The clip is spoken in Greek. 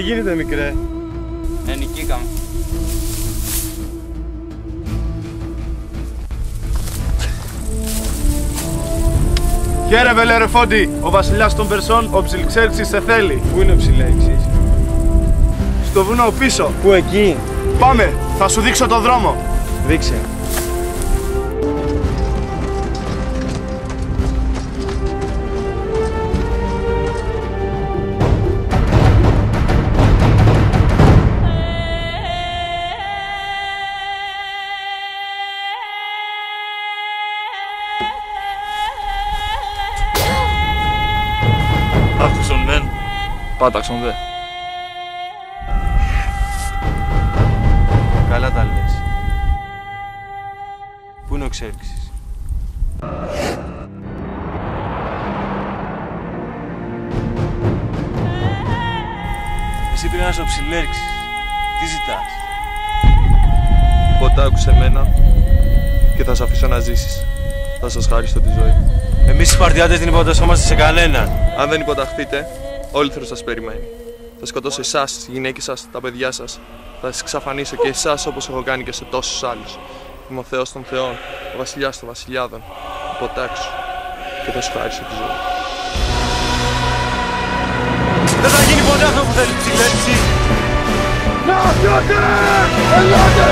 Τι γίνεται, μικρέ? Νικήκαμε. Χαίρε Βελερεφόντη, ο βασιλιάς των Περσών, ο Ψιλξέρξης σε θέλει. Πού είναι ο Ψιλέξης? Στο βουνό πίσω. Πού εκεί? Πάμε, θα σου δείξω το δρόμο. Δείξε. Άκουσον μεν, πάταξον δε. Καλά τα λες. Πού είναι ο Ξέρξης? Εσύ πρέπει να είσαι ο Ψιλέξης. Τι ζητάς? Οπότε άκουσε εμένα και θα σε αφήσω να ζήσεις. Θα σας χαρίσω τη ζωή. Εμείς οι Σπαρτιάτες δεν υποτασσόμαστε σε κανέναν. Αν δεν υποταχθείτε, όλη θα σας περιμένει. Θα σκοτώσω εσάς, τις γυναίκες σας, τα παιδιά σας. Θα σας εξαφανίσω και εσάς όπως έχω κάνει και σε τόσους άλλους. Είμαι ο Θεός των Θεών, ο βασιλιάς των βασιλιάδων. Υποτάξου και θα σου χαρίσω τη ζωή. Δεν θα γίνει ποτέ αυτό που θέλει Ψιλέξη. Να πιάτε! Ελάτε!